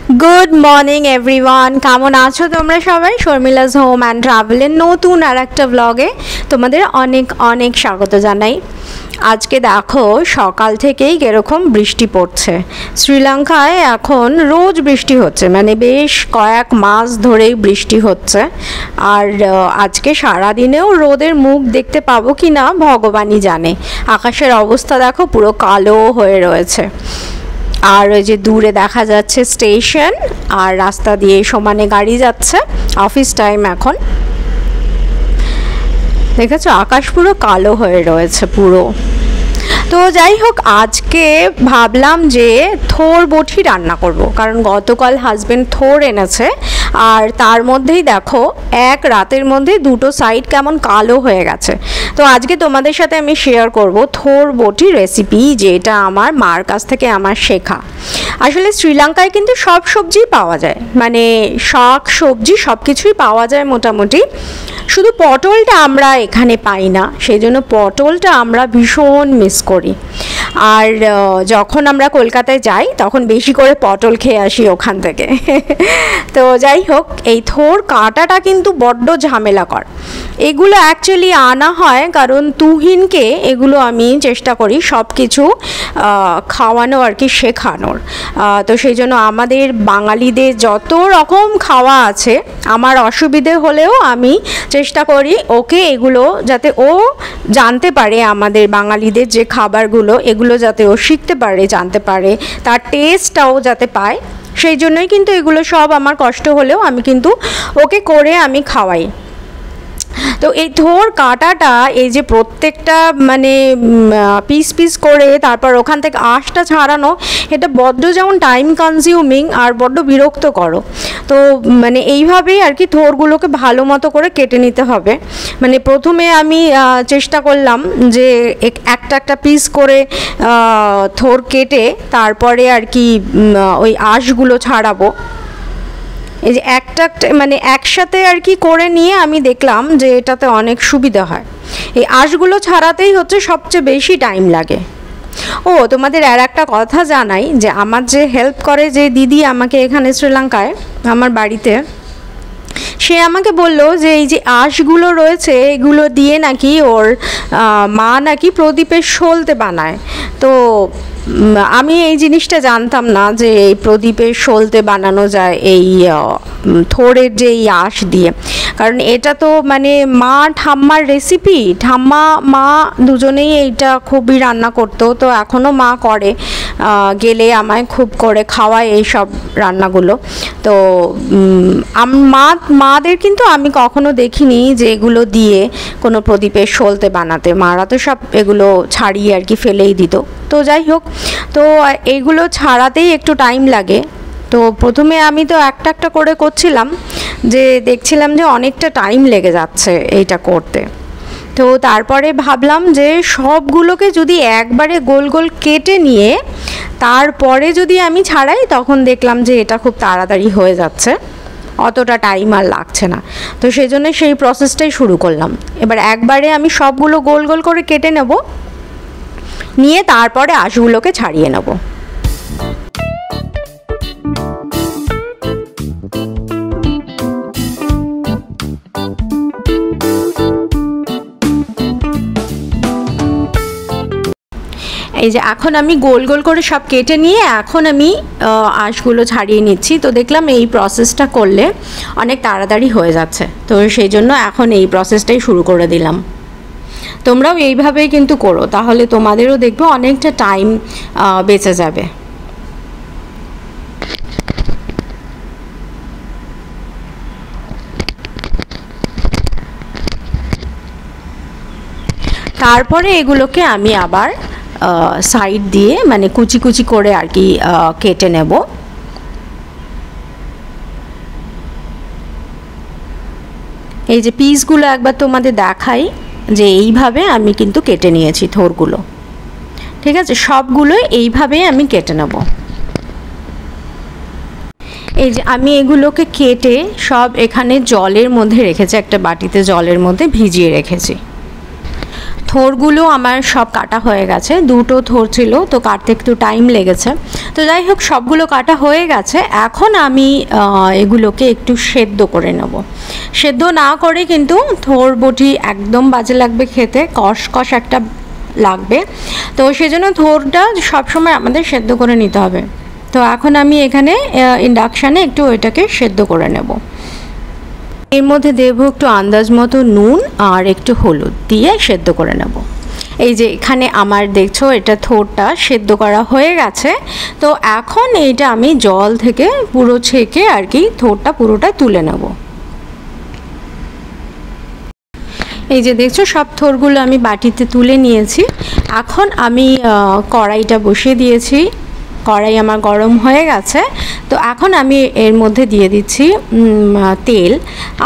Good morning everyone, কেমন আছো তোমরা সবাই? শর্মিলাস হোম অ্যান্ড ট্রাভেলের নতুন আর একটা ব্লগে তোমাদের অনেক অনেক স্বাগত জানাই। আজকে দেখো সকাল থেকেই কীরকম বৃষ্টি পড়ছে। শ্রীলঙ্কায় এখন রোজ বৃষ্টি হচ্ছে, মানে বেশ কয়েক মাস ধরেই বৃষ্টি হচ্ছে। আর আজকে সারাদিনেও রোদের মুখ দেখতে পাবো কি না ভগবানই জানে। আকাশের অবস্থা দেখো পুরো কালো হয়ে রয়েছে। আর ওই যে দূরে দেখা যাচ্ছে স্টেশন, আর রাস্তা দিয়ে সমানে গাড়ি যাচ্ছে। অফিস টাইম এখন, দেখেছো আকাশ পুরো কালো হয়ে রয়েছে পুরো। তো যাই হোক, আজকে ভাবলাম যে থোর বটি রান্না করব, কারণ গতকাল হাজব্যান্ড থোর এনেছে। আর তার মধ্যেই দেখো এক রাতের মধ্যে দুটো সাইড কেমন কালো হয়ে গেছে। তো আজকে তোমাদের সাথে আমি শেয়ার করব থোর বটি রেসিপি, যেটা আমার মার কাছ থেকে আমার শেখা। আসলে শ্রীলঙ্কায় কিন্তু সব সবজিই পাওয়া যায়, মানে শাক সবজি সব কিছুই পাওয়া যায় মোটামুটি। শুধু পটলটা আমরা এখানে পাই না, সেই জন্য পটলটা আমরা ভীষণ মিস করি। আর যখন আমরা কলকাতায় যাই তখন বেশি করে পটল খেয়ে আসি ওখান থেকে। তো যাই হোক, এই থোর কাটাটা কিন্তু বড্ড ঝামেলাকর। এগুলো অ্যাকচুয়ালি আনা হয় কারণ তুহিনকে এগুলো আমি চেষ্টা করি সব কিছু খাওয়ানো আর কি, শেখানোর। তো সেই জন্য আমাদের বাঙালিদের যত রকম খাওয়া আছে, আমার অসুবিধে হলেও আমি চেষ্টা করি ওকে এগুলো যাতে ও জানতে পারে, আমাদের বাঙালিদের যে খাবারগুলো এগুলো যাতে ও শিখতে পারে, জানতে পারে, তার টেস্টটাও যাতে পায়। সেই জন্যই কিন্তু এগুলো সব আমার কষ্ট হলেও আমি কিন্তু ওকে করে আমি খাওয়াই। তো এই থোর কাটাটা, এই যে প্রত্যেকটা মানে পিস পিস করে তারপর ওখান থেকে আঁশটা ছাড়ানো, এটা বড্ড যেমন টাইম কনজিউমিং আর বড্ড বিরক্ত করো। তো মানে এইভাবেই আর কি থোরগুলোকে ভালো মতো করে কেটে নিতে হবে। মানে প্রথমে আমি চেষ্টা করলাম যে একটা একটা পিস করে থোর কেটে তারপরে আর কি ওই আঁশগুলো ছাড়াবো। এই যে একটা মানে একসাথে আর কি করে নিয়ে আমি দেখলাম যে এটাতে অনেক সুবিধা হয়। এই আঁশগুলো ছাড়াতেই হচ্ছে সবচেয়ে বেশি টাইম লাগে। ও তোমাদের আর একটা কথা জানাই, যে আমার যে হেল্প করে যে দিদি আমাকে এখানে শ্রীলঙ্কায় আমার বাড়িতে, সে আমাকে বললো যে এই যে আঁশগুলো রয়েছে এগুলো দিয়ে নাকি ওর মা নাকি প্রদীপের সলতে বানায়। তো আমি এই জিনিসটা জানতাম না যে এই প্রদীপের সলতে বানানো যায় এই থোড়ের যে এই আঁশ দিয়ে। কারণ এটা তো মানে মা ঠাম্মার রেসিপি, ঠাম্মা মা দুজনেই এইটা খুবই রান্না করতো। তো এখনও মা করে, গেলে আমায় খুব করে খাওয়ায় এই সব রান্নাগুলো। তো মাদের কিন্তু আমি কখনো দেখিনি যে এগুলো দিয়ে কোনো প্রদীপের সলতে বানাতে। মারা তো সব এগুলো ছাড়িয়ে আর কি ফেলেই দিত। তো যাই হোক, তো এইগুলো ছাড়াতেই একটু টাইম লাগে। তো প্রথমে আমি তো একটা একটা করে করছিলাম, যে দেখছিলাম যে অনেকটা টাইম লেগে যাচ্ছে এইটা করতে। তো তারপরে ভাবলাম যে সবগুলোকে যদি একবারে গোল গোল কেটে নিয়ে তারপরে যদি আমি ছাড়াই, তখন দেখলাম যে এটা খুব তাড়াতাড়ি হয়ে যাচ্ছে, অতটা টাইম আর লাগছে না। তো সেই জন্য সেই প্রসেসটাই শুরু করলাম। এবার একবারে আমি সবগুলো গোল গোল করে কেটে নেব, নিয়ে তারপরে আঁশগুলোকে ছাড়িয়ে নেব। এই যে এখন আমি গোল গোল করে সব কেটে নিয়ে এখন আমি আঁশগুলো ছাড়িয়ে নিচ্ছি। তো দেখলাম এই প্রসেসটা করলে অনেক তাড়াতাড়ি হয়ে যাচ্ছে, তো সেই জন্য এখন এই প্রসেসটাই শুরু করে দিলাম। তোমরাও এইভাবেই কিন্তু করো, তাহলে তোমাদেরও দেখবে অনেকটা টাইম বেঁচে যাবে। তারপরে এগুলোকে আমি আবার সাইড দিয়ে মানে কুচি কুচি করে আর কি কেটে নেব। এই যে পিসগুলো একবার তোমাদের দেখাই, যে এইভাবে আমি কিন্তু কেটে নিয়েছি থোরগুলো। ঠিক আছে, সবগুলো এইভাবেই আমি কেটে নেব। এই যে আমি এগুলোকে কেটে সব এখানে জলের মধ্যে রেখেছি, একটা বাটিতে জলের মধ্যে ভিজিয়ে রেখেছি। থোরগুলো আমার সব কাটা হয়ে গেছে, দুটো থোর ছিল তো কাটতে একটু টাইম লেগেছে। তো যাই হোক, সবগুলো কাটা হয়ে গেছে। এখন আমি এগুলোকে একটু সেদ্ধ করে নেব। সেদ্ধ না করে কিন্তু থোর বটি একদম বাজে লাগবে খেতে, কষকষ একটা লাগবে। তো সেজন্য থোরটা সবসময় আমাদের সেদ্ধ করে নিতে হবে। তো এখন আমি এখানে ইন্ডাকশানে একটু এটাকে সেদ্ধ করে নেব। এর মধ্যে দেবো একটু আন্দাজ মতো নুন আর একটু হলুদ দিয়ে সেদ্ধ করে নেব। এই যে এখানে আমার দেখছো এটা থোরটা সেদ্ধ করা হয়ে গেছে। তো এখন এইটা আমি জল থেকে পুরো ছেঁকে আর কি থোরটা পুরোটা তুলে নেব। এই যে দেখছো সব থোরগুলো আমি বাটিতে তুলে নিয়েছি। এখন আমি কড়াইটা বসিয়ে দিয়েছি, কড়াই আমার গরম হয়ে গেছে। তো এখন আমি এর মধ্যে দিয়ে দিচ্ছি তেল।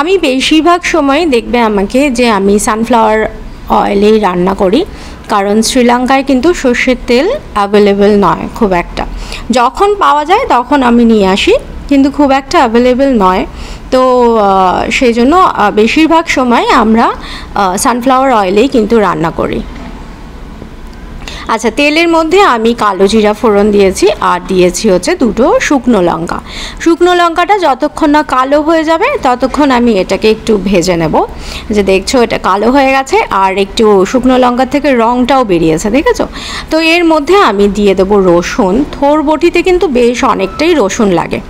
আমি বেশিরভাগ সময় দেখবে আমাকে যে আমি সানফ্লাওয়ার অয়েলেই রান্না করি, কারণ শ্রীলঙ্কায় কিন্তু সর্ষের তেল অ্যাভেলেবেল নয় খুব একটা। যখন পাওয়া যায় তখন আমি নিয়ে আসি, কিন্তু খুব একটা অ্যাভেলেবেল নয়। তো সেই জন্য বেশিরভাগ সময় আমরা সানফ্লাওয়ার অয়েলেই কিন্তু রান্না করি। আচ্ছা, তেলের মধ্যে আমি কালো জিরা ফোড়ন দিয়েছি আর দিয়েছি হচ্ছে দুটো শুকনো লঙ্কা। শুকনো লঙ্কাটা যতক্ষণ না কালো হয়ে যাবে ততক্ষণ আমি এটাকে একটু ভেজে নেব। যে দেখছো এটা কালো হয়ে গেছে আর একটু শুকনো লঙ্কার থেকে রঙটাও বেরিয়েছে, দেখেছো? তো এর মধ্যে আমি দিয়ে দেবো রসুন। থোর বটিতে কিন্তু বেশ অনেকটাই রসুন লাগে।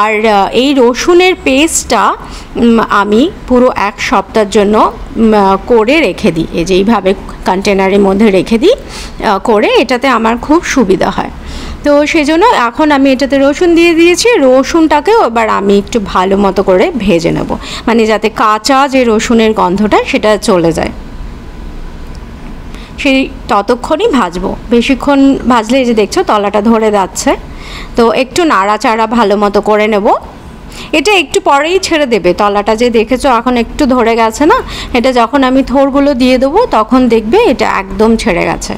আর এই রসুনের পেস্টটা আমি পুরো এক সপ্তাহের জন্য করে রেখে দিই। এই যে এইভাবে কন্টেনারের মধ্যে রেখে দিই করে, এটাতে আমার খুব সুবিধা হয়। তো সেই জন্য এখন আমি এটাতে রসুন দিয়ে দিয়েছি। রসুনটাকেও এবার আমি একটু ভালো মতো করে ভেজে নেব, মানে যাতে কাঁচা যে রসুনের গন্ধটা সেটা চলে যায়, সেই ততক্ষণই ভাজবো। বেশিক্ষণ ভাজলে এই যে দেখছো তলাটা ধরে যাচ্ছে। তো একটু নাড়াচাড়া ভালো মতো করে নেব। এটা একটু পরেই ছেড়ে দেবে, তলাটা যে দেখেছো এখন একটু ধরে গেছে না, এটা যখন আমি থোরগুলো দিয়ে দেবো তখন দেখবে এটা একদম ছেড়ে গেছে।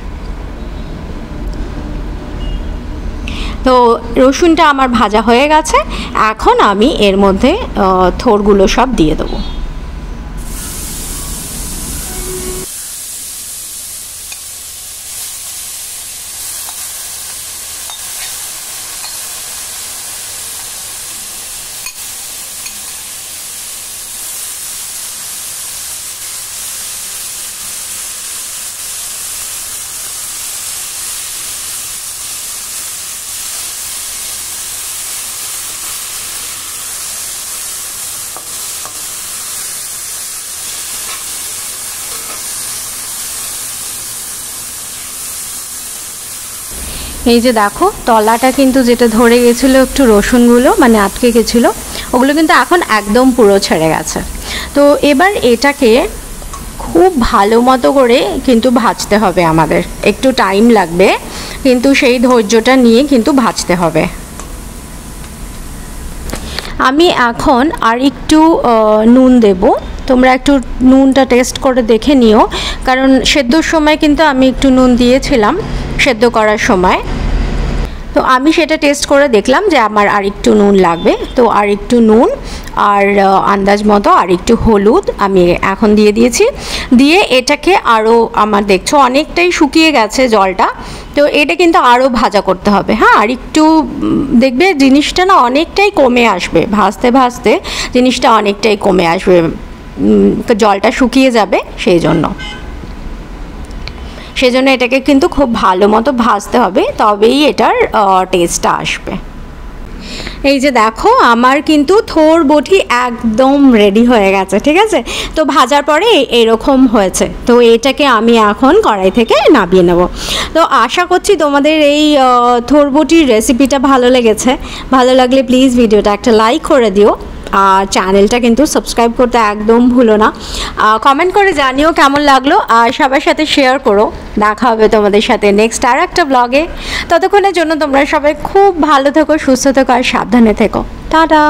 তো রসুনটা আমার ভাজা হয়ে গেছে। এখন আমি এর মধ্যে থোরগুলো সব দিয়ে দেবো। এই যে দেখো তলাটা কিন্তু যেটা ধরে গেছিলো একটু রসুনগুলো, মানে আটকে গেছিলো, ওগুলো কিন্তু এখন একদম পুরো ছেড়ে গেছে। তো এবার এটাকে খুব ভালো মতো করে কিন্তু ভাজতে হবে আমাদের, একটু টাইম লাগবে কিন্তু সেই ধৈর্যটা নিয়ে কিন্তু ভাজতে হবে। আমি এখন আর একটু নুন দেব। তোমরা একটু নুনটা টেস্ট করে দেখে নিও, কারণ সেদ্ধর সময় কিন্তু আমি একটু নুন দিয়েছিলাম সেদ্ধ করার সময়। তো আমি সেটা টেস্ট করে দেখলাম যে আমার আর একটু নুন লাগবে। তো আর একটু নুন আর আন্দাজ মতো আর একটু হলুদ আমি এখন দিয়ে দিয়েছি। দিয়ে এটাকে আরও, আমার দেখছো অনেকটাই শুকিয়ে গেছে জলটা, তো এটা কিন্তু আরও ভাজা করতে হবে। হ্যাঁ, আর একটু দেখবে জিনিসটা না অনেকটাই কমে আসবে, ভাজতে ভাজতে জিনিসটা অনেকটাই কমে আসবে, জলটা শুকিয়ে যাবে। সেই জন্য এটাকে কিন্তু খুব ভালো মতো ভাজতে হবে, তবেই এটার টেস্টটা আসবে। এই যে দেখো আমার কিন্তু থোর বটি একদম রেডি হয়ে গেছে, ঠিক আছে? তো ভাজার পরে এরকম হয়েছে। তো এটাকে আমি এখন কড়াই থেকে নামিয়ে নেব। তো আশা করছি তোমাদের এই থোর বটির রেসিপিটা ভালো লেগেছে। ভালো লাগলে প্লিজ ভিডিওটা একটা লাইক করে দিও, আর চ্যানেলটা কিন্তু সাবস্ক্রাইব করতে একদম ভুলো না। কমেন্ট করে জানিও কেমন লাগলো, আর সবার সাথে শেয়ার করো। দেখা হবে তোমাদের সাথে নেক্সট আর একটা ব্লগে। ততক্ষণের জন্য তোমরা সবাই খুব ভালো থেকো, সুস্থ থেকো আর সাবধানে থেকো। টাটা।